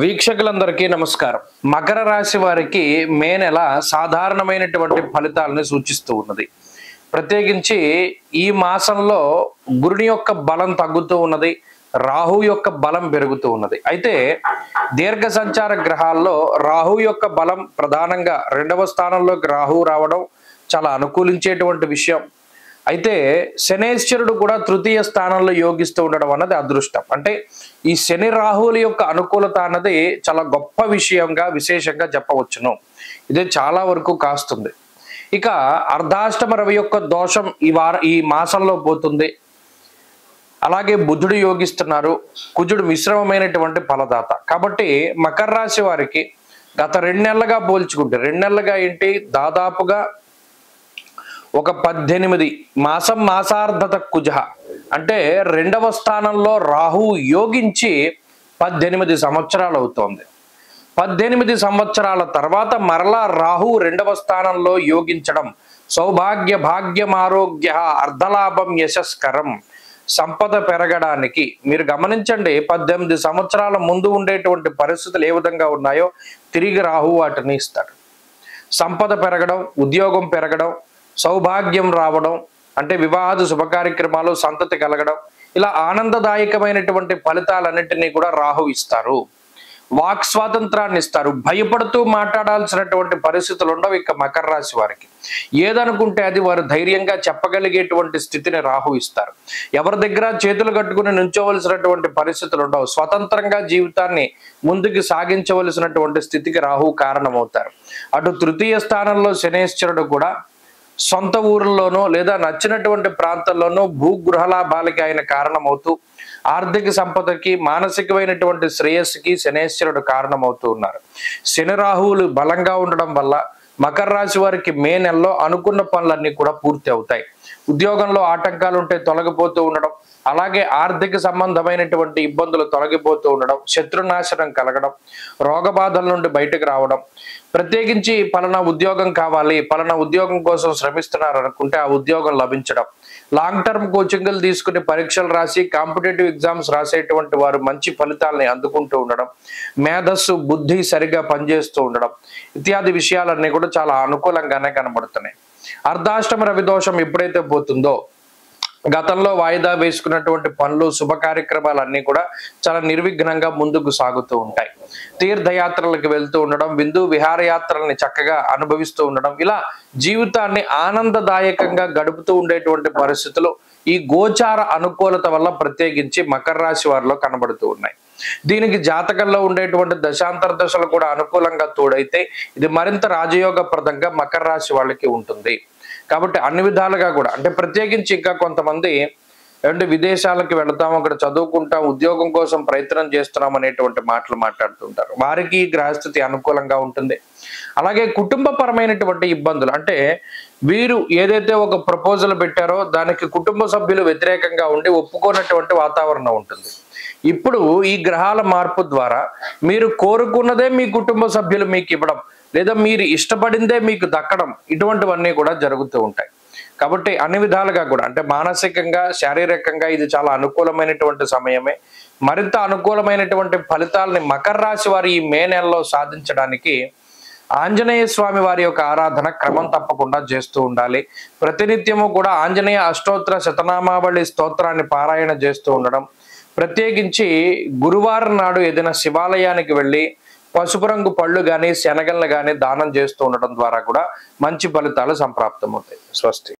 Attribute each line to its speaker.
Speaker 1: వీక్షకులందరికీ నమస్కారం. మకర రాశి వారికి మే నెల సాధారణమైనటువంటి ఫలితాలను సూచిస్తూ ఉన్నది. ప్రత్యేకించి ఈ మాసంలో గురుని యొక్క బలం తగ్గుతూ ఉన్నది, రాహు యొక్క బలం పెరుగుతూ ఉన్నది. అయితే దీర్ఘ సంచార గ్రహాల్లో రాహు యొక్క బలం ప్రధానంగా 2వ స్థానంలోకి రాహు రావడం చాలా అనుకూలించేటువంటి విషయం. అయితే శనేశ్వరుడు కూడా 3య స్థానంలో యోగిస్తూ ఉండడం అన్నది అదృష్టం. అంటే ఈ శని రాహువుల యొక్క అనుకూలత అన్నది చాలా గొప్ప విషయంగా విశేషంగా చెప్పవచ్చును. ఇదే చాలా వరకు కాస్తుంది. ఇక అర్ధాష్టమ రవి యొక్క దోషం ఈ మాసంలో పోతుంది. అలాగే బుధుడు యోగిస్తున్నారు, కుజుడు మిశ్రమమైనటువంటి ఫలదాత. కాబట్టి మకర రాశి వారికి గత 2 నెలలుగా పోల్చుకుంటే 2 నెలలుగా ఏంటి దాదాపుగా ఒక 18 మాసార్ధత కుజ అంటే 2వ స్థానంలో రాహు యోగించి 18 సంవత్సరాలు అవుతోంది. 18 సంవత్సరాల తర్వాత మరలా రాహు 2వ స్థానంలో యోగించడం సౌభాగ్య భాగ్యం ఆరోగ్య అర్ధలాభం యశస్కరం, సంపద పెరగడానికి. మీరు గమనించండి, 18 సంవత్సరాల ముందు ఉండేటువంటి పరిస్థితులు ఏ విధంగా ఉన్నాయో తిరిగి రాహు వాటిని ఇస్తాడు. సంపద పెరగడం, ఉద్యోగం పెరగడం, సౌభాగ్యం రావడం, అంటే వివాహ శుభకార్యక్రమాలు, సంతతి కలగడం, ఇలా ఆనందదాయకమైనటువంటి ఫలితాలన్నింటినీ కూడా రాహు ఇస్తారు. వాక్ స్వాతంత్రాన్ని ఇస్తారు. భయపడుతూ మాట్లాడాల్సినటువంటి పరిస్థితులు ఉండవు ఇక మకర రాశి వారికి. ఏదనుకుంటే అది వారు ధైర్యంగా చెప్పగలిగేటువంటి స్థితిని రాహు ఇస్తారు. ఎవరి దగ్గర చేతులు కట్టుకుని నుంచోవలసినటువంటి పరిస్థితులు ఉండవు. స్వతంత్రంగా జీవితాన్ని ముందుకు సాగించవలసినటువంటి స్థితికి రాహు కారణమవుతారు. అటు 3య స్థానంలో శనేశ్వరుడు కూడా సొంత ఊర్లోనో లేదా నచ్చినటువంటి ప్రాంతాల్లోనూ భూగృహలాభాలకి ఆయన కారణమవుతూ ఆర్థిక సంపదకి మానసికమైనటువంటి శ్రేయస్సుకి శనేశ్వరుడు కారణమవుతూ ఉన్నారు. శని రాహువులు బలంగా ఉండడం వల్ల మకర రాశి వారికి మే నెలలో అనుకున్న పనులన్నీ కూడా పూర్తి అవుతాయి. ఉద్యోగంలో ఆటంకాలు ఉంటే తొలగిపోతూ ఉండడం, అలాగే ఆర్థిక సంబంధమైనటువంటి ఇబ్బందులు తొలగిపోతూ ఉండడం, శత్రునాశనం కలగడం, రోగబాధల నుండి బయటకు రావడం, ప్రత్యేకించి పలానా ఉద్యోగం కావాలి, పలానా ఉద్యోగం కోసం శ్రమిస్తున్నారు అనుకుంటే ఆ ఉద్యోగం లభించడం, లాంగ్ టర్మ్ కోచింగ్లు తీసుకుని పరీక్షలు రాసి కాంపిటేటివ్ ఎగ్జామ్స్ రాసేటువంటి వారు మంచి ఫలితాలని అందుకుంటూ ఉండడం, మేధస్సు బుద్ధి సరిగా పనిచేస్తూ ఉండడం ఇత్యాది విషయాలన్నీ కూడా చాలా అనుకూలంగానే కనబడుతున్నాయి. అర్ధాష్టమ రవి దోషం ఎప్పుడైతే పోతుందో గతంలో వాయిదా వేసుకున్నటువంటి పనులు, శుభ కార్యక్రమాలన్నీ కూడా చాలా నిర్విఘ్నంగా ముందుకు సాగుతూ ఉంటాయి. తీర్థయాత్రలకు వెళ్తూ ఉండడం, బిందు విహారయాత్రల్ని చక్కగా అనుభవిస్తూ ఉండడం, ఇలా జీవితాన్ని ఆనందదాయకంగా గడుపుతూ ఉండేటువంటి పరిస్థితులు ఈ గోచార అనుకూలత వల్ల ప్రత్యేకించి మకర రాశి వారిలో కనబడుతూ ఉన్నాయి. దీనికి జాతకంలో ఉండేటువంటి దశాంతర దశలు కూడా అనుకూలంగా తోడైతే ఇది మరింత రాజయోగప్రదంగా మకర రాశి వాళ్ళకి ఉంటుంది. కాబట్టి అన్ని విధాలుగా కూడా, అంటే ప్రత్యేకించి ఇంకా కొంతమంది అంటే విదేశాలకు వెళతాం, అక్కడ చదువుకుంటాం, ఉద్యోగం కోసం ప్రయత్నం చేస్తున్నాం అనేటువంటి మాటలు మాట్లాడుతుంటారు. వారికి గ్రహస్థితి అనుకూలంగా ఉంటుంది. అలాగే కుటుంబపరమైనటువంటి ఇబ్బందులు, అంటే వీరు ఏదైతే ఒక ప్రపోజల్ పెట్టారో దానికి కుటుంబ సభ్యులు వ్యతిరేకంగా ఉండి ఒప్పుకోనటువంటి వాతావరణం ఉంటుంది. ఇప్పుడు ఈ గ్రహాల మార్పు ద్వారా మీరు కోరుకున్నదే మీ కుటుంబ సభ్యులు మీకు ఇవ్వడం, లేదా మీరు ఇష్టపడిందే మీకు దక్కడం, ఇటువంటివన్నీ కూడా జరుగుతూ ఉంటాయి. కాబట్టి అన్ని విధాలుగా కూడా, అంటే మానసికంగా శారీరకంగా ఇది చాలా అనుకూలమైనటువంటి సమయమే. మరింత అనుకూలమైనటువంటి ఫలితాలని మకర రాశి వారి ఈ మే నెలలో సాధించడానికి ఆంజనేయ స్వామి వారి యొక్క ఆరాధన క్రమం తప్పకుండా చేస్తూ ఉండాలి. ప్రతినిత్యము కూడా ఆంజనేయ అష్టోత్తర శతనామావళి స్తోత్రాన్ని పారాయణ చేస్తూ ఉండడం, ప్రత్యేకించి గురువారం నాడు ఏదైనా శివాలయానికి వెళ్ళి పసుపు రంగు పళ్ళు కానీ శనగలను కానీ దానం చేస్తూ ఉండడం ద్వారా కూడా మంచి ఫలితాలు సంప్రాప్తమవుతాయి. స్వస్తి.